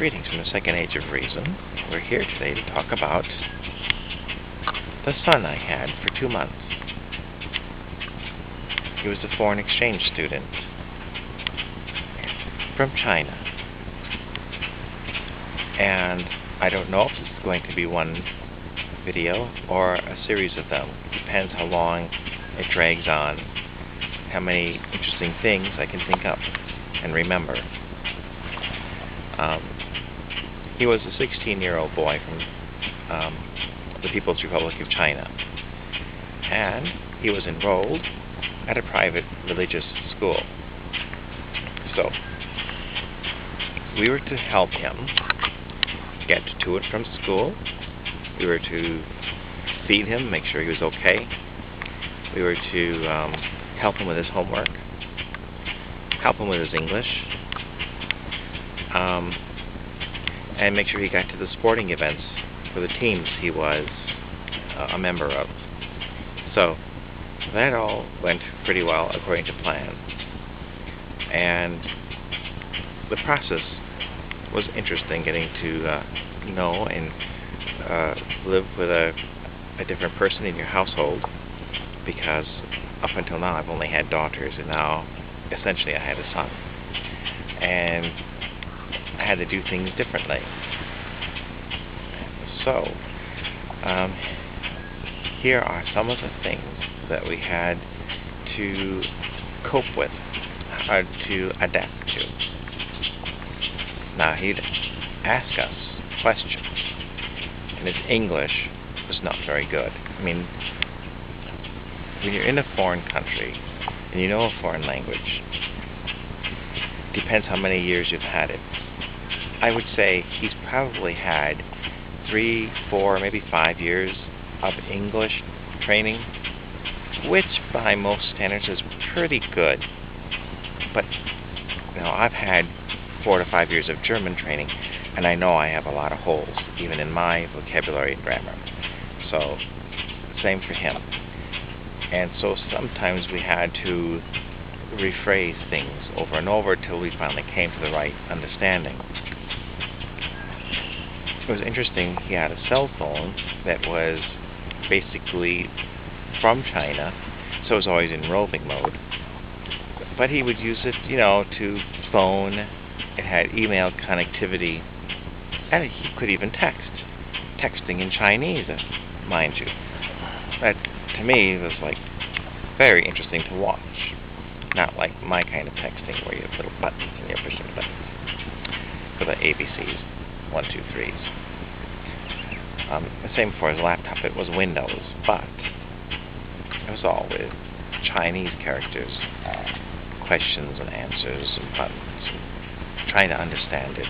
Greetings from the Second Age of Reason. We're here today to talk about the son I had for 2 months. He was a foreign exchange student from China. And I don't know if this is going to be one video or a series of them. Depends how long it drags on, how many interesting things I can think of and remember. He was a 16-year-old boy from the People's Republic of China, and he was enrolled at a private religious school. So we were to help him get to and from school. We were to feed him, make sure he was okay. We were to help him with his homework, help him with his English, and make sure he got to the sporting events for the teams he was a member of. So that all went pretty well according to plan. And the process was interesting, getting to know and live with a different person in your household, because up until now I've only had daughters, and now essentially I had a son. And I had to do things differently. So, here are some of the things that we had to cope with, or to adapt to. Now, he'd ask us questions, and his English was not very good. I mean, when you're in a foreign country, and you know a foreign language, depends how many years you've had it. I would say he's probably had 3, 4, maybe 5 years of English training, which by most standards is pretty good. But I've had 4 to 5 years of German training, and I know I have a lot of holes, even in my vocabulary and grammar. So, same for him. And so sometimes we had to rephrase things over and over till we finally came to the right understanding. It was interesting, he had a cell phone that was basically from China, so it was always in roving mode. But he would use it, to phone. It had email connectivity, and he could even texting in Chinese, mind you. That, to me, was very interesting to watch. Not like my kind of texting where you have little buttons and you're pushing buttons for the ABCs, 1, 2, 3s. The same for his laptop. It was Windows, but it was all with Chinese characters, questions and answers and buttons, and trying to understand it.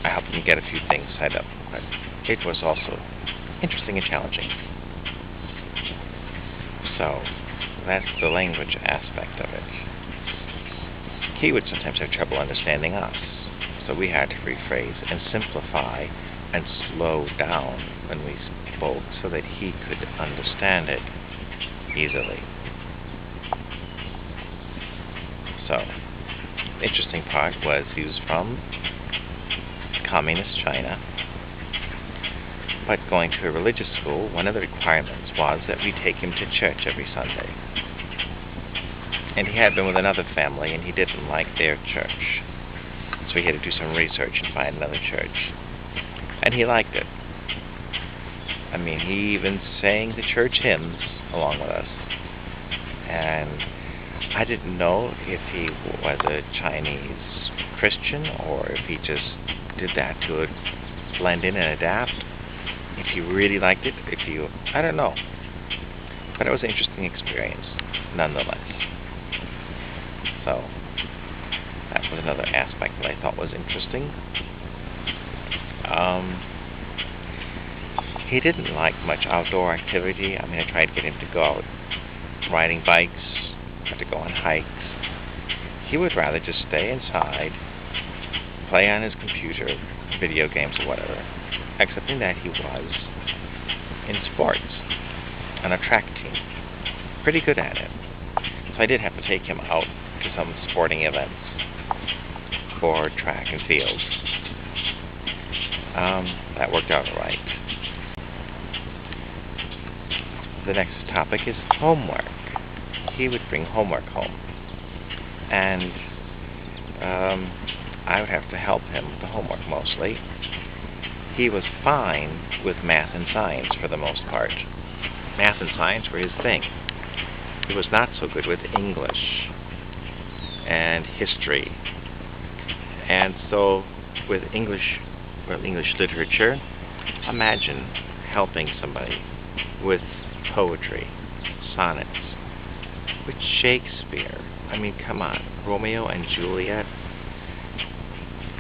I helped him get a few things set up, but it was also interesting and challenging. So that's the language aspect of it. He would sometimes have trouble understanding us, so we had to rephrase and simplify and slow down when we spoke so that he could understand it easily. So, the interesting part was he was from communist China, but going to a religious school, one of the requirements was that we take him to church every Sunday. And he had been with another family, and he didn't like their church. So he had to do some research and find another church. And he liked it. I mean, he even sang the church hymns along with us. And I didn't know if he was a Chinese Christian or if he just did that to blend in and adapt. If he really liked it, I don't know. But it was an interesting experience, nonetheless. So, that was another aspect that I thought was interesting. He didn't like much outdoor activity. I mean, I tried to get him to go out riding bikes, or to go on hikes. He would rather just stay inside, play on his computer, video games or whatever, excepting that he was in sports, on a track team. Pretty good at it. So I did have to take him out to some sporting events. for track and field. That worked out all right. The next topic is homework. He would bring homework home, and I would have to help him with the homework mostly. He was fine with math and science for the most part. Math and science were his thing. He was not so good with English and history. And so with English literature, imagine helping somebody with poetry, sonnets, with Shakespeare. I mean, come on, Romeo and Juliet.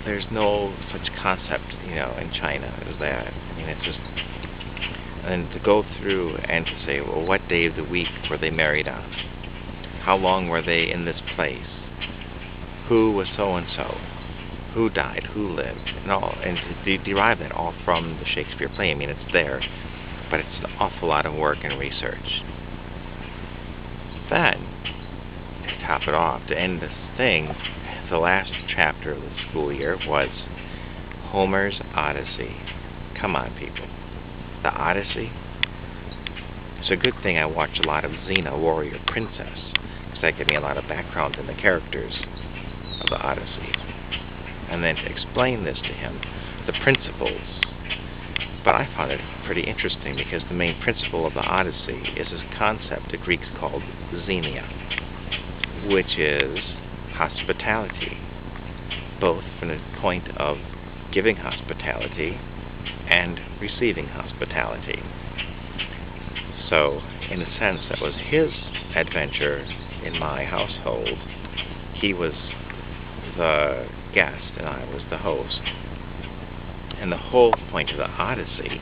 There's no such concept, in China as that. I mean, it's just, and to go through and to say, well, what day of the week were they married on? How long were they in this place? Who was so-and-so? Who died? Who lived? And all, and to derive that all from the Shakespeare play. I mean, it's there, but it's an awful lot of work and research. Then, to top it off, to end this thing, the last chapter of the school year was Homer's Odyssey. Come on, people. The Odyssey? It's a good thing I watched a lot of Xena, Warrior Princess, because that gave me a lot of background in the characters of the Odyssey. And then to explain this to him, the principles. But I found it pretty interesting because the main principle of the Odyssey is this concept the Greeks called xenia, which is hospitality, both from the point of giving hospitality and receiving hospitality. So, in a sense, that was his adventure in my household. He was the guest and I was the host. And the whole point of the Odyssey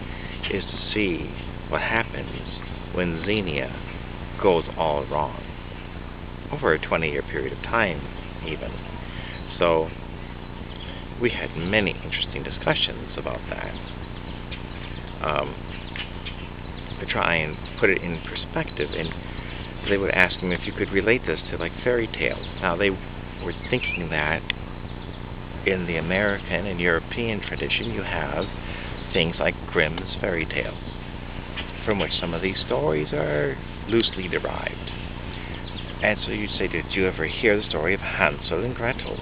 is to see what happens when Xenia goes all wrong, over a 20-year period of time even. So we had many interesting discussions about that. To try and put it in perspective, and they would ask him if you could relate this to like fairy tales. Now they were thinking that in the American and European tradition you have things like Grimm's fairy tales, from which some of these stories are loosely derived. And so you'd say, did you ever hear the story of Hansel and Gretel?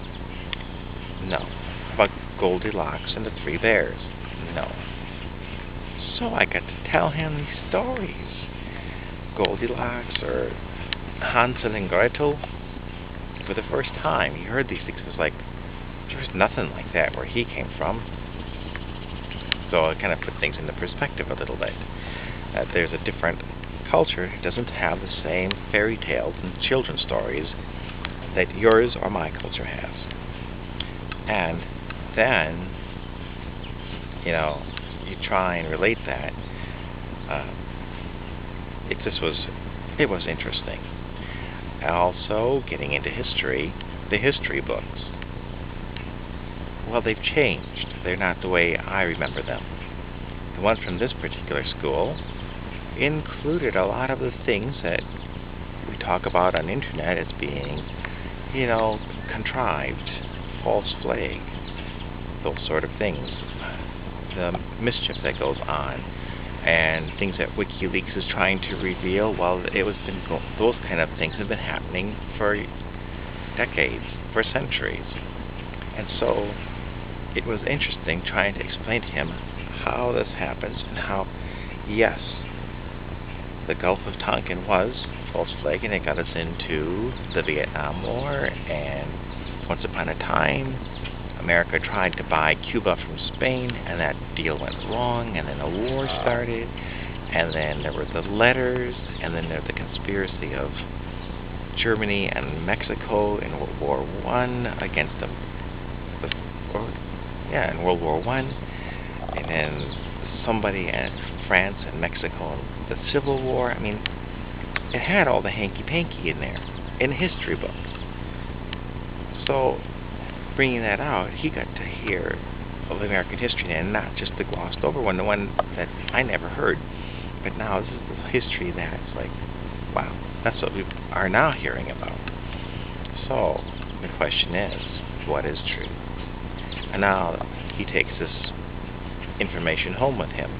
No. About Goldilocks and the Three Bears? No. So I got to tell him these stories. Goldilocks or Hansel and Gretel. For the first time, he heard these things. It was like, there's nothing like that where he came from. So I kind of put things into perspective a little bit. That there's a different culture that doesn't have the same fairy tales and children's stories that yours or my culture has. And then, you try and relate that. It was interesting. Also, getting into history, the history books. Well, they've changed. They're not the way I remember them. The ones from this particular school included a lot of the things that we talk about on the internet as being, contrived, false flag, those sort of things. The mischief that goes on, and things that WikiLeaks is trying to reveal. Well, those kind of things have been happening for decades, for centuries. And so it was interesting trying to explain to him how this happens and how, yes, the Gulf of Tonkin was false flag, and it got us into the Vietnam War, and once upon a time America tried to buy Cuba from Spain, and that deal went wrong, and then a war started, and then there were the letters, and then there was the conspiracy of Germany and Mexico in World War I against them. In World War I, and then somebody in France and Mexico in the Civil War. I mean, it had all the hanky-panky in there, in the history books. So, bringing that out, he got to hear of American history, and not just the glossed over one, the one that I never heard. But now this is the history that's like, wow, that's what we are now hearing about. So, the question is, what is true? And now he takes this information home with him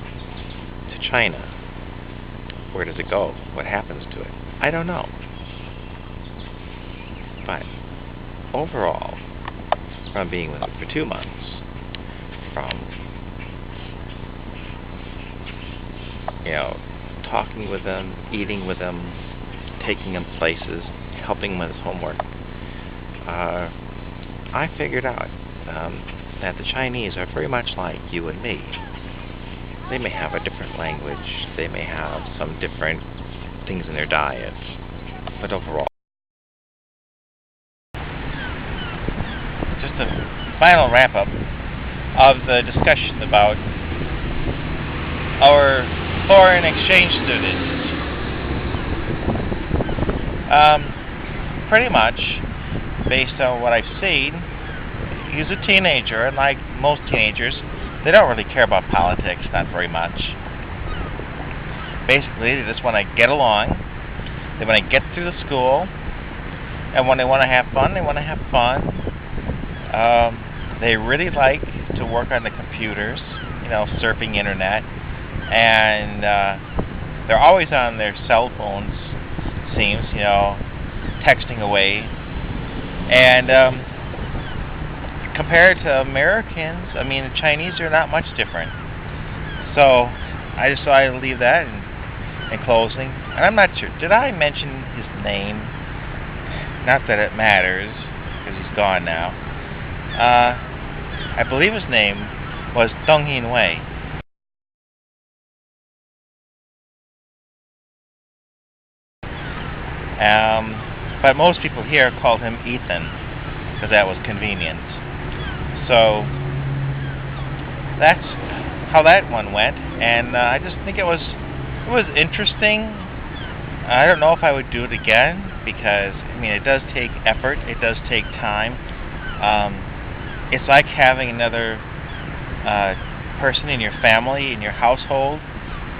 to China. Where does it go? What happens to it? I don't know. But overall, from being with him for 2 months, from talking with him, eating with him, taking him places, helping him with his homework, I figured out that the Chinese are very much like you and me. They may have a different language, they may have some different things in their diet, but overall. Just a final wrap-up of the discussion about our foreign exchange student. Pretty much, based on what I've seen, he's a teenager, and like most teenagers, they don't really care about politics, not very much. Basically, they just want to get along, they want to get through the school, and when they want to have fun, they want to have fun. They really like to work on the computers, surfing internet, and they're always on their cell phones, it seems, texting away. And compared to Americans, I mean, the Chinese are not much different. So I just thought I'd leave that in closing. And I'm not sure, did I mention his name? Not that it matters, because he's gone now. I believe his name was Deng Yin-wei. But most people here called him Ethan, because that was convenient. So that's how that one went, and I just think it was interesting. I don't know if I would do it again, because it does take effort, it does take time. It's like having another person in your family, in your household,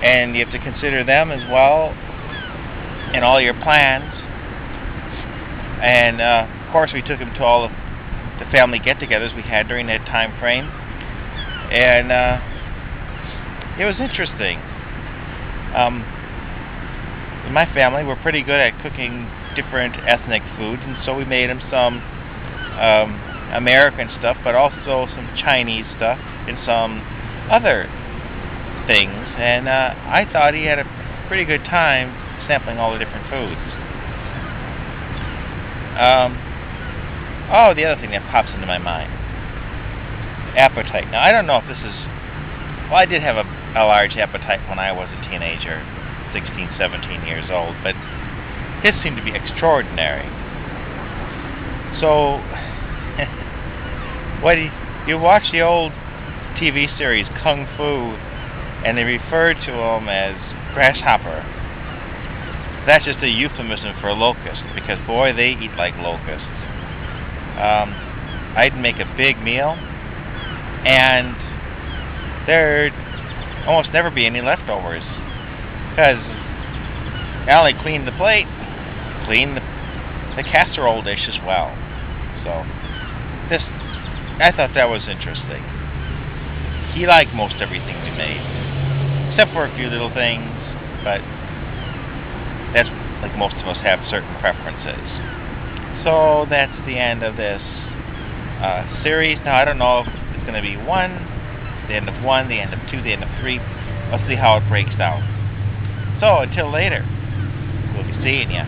and you have to consider them as well in all your plans. And of course, we took him to all of the family get-togethers we had during that time frame, and it was interesting. In my family, we're pretty good at cooking different ethnic foods, and so we made him some American stuff, but also some Chinese stuff and some other things, and I thought he had a pretty good time sampling all the different foods. The other thing that pops into my mind, appetite. Now, I don't know if this is, I did have a large appetite when I was a teenager, 16, 17 years old, but his seemed to be extraordinary. So, you watch the old TV series Kung Fu, and they refer to him as grasshopper. That's just a euphemism for locust, because boy, they eat like locusts. I'd make a big meal, and there'd almost never be any leftovers, because I only cleaned the plate, cleaned the casserole dish as well. So I thought that was interesting. He liked most everything we made, except for a few little things, but that's like most of us have certain preferences. So that's the end of this series. Now, I don't know if it's going to be the end of 1, the end of 2, the end of 3. Let's see how it breaks down. So until later, we'll be seeing ya.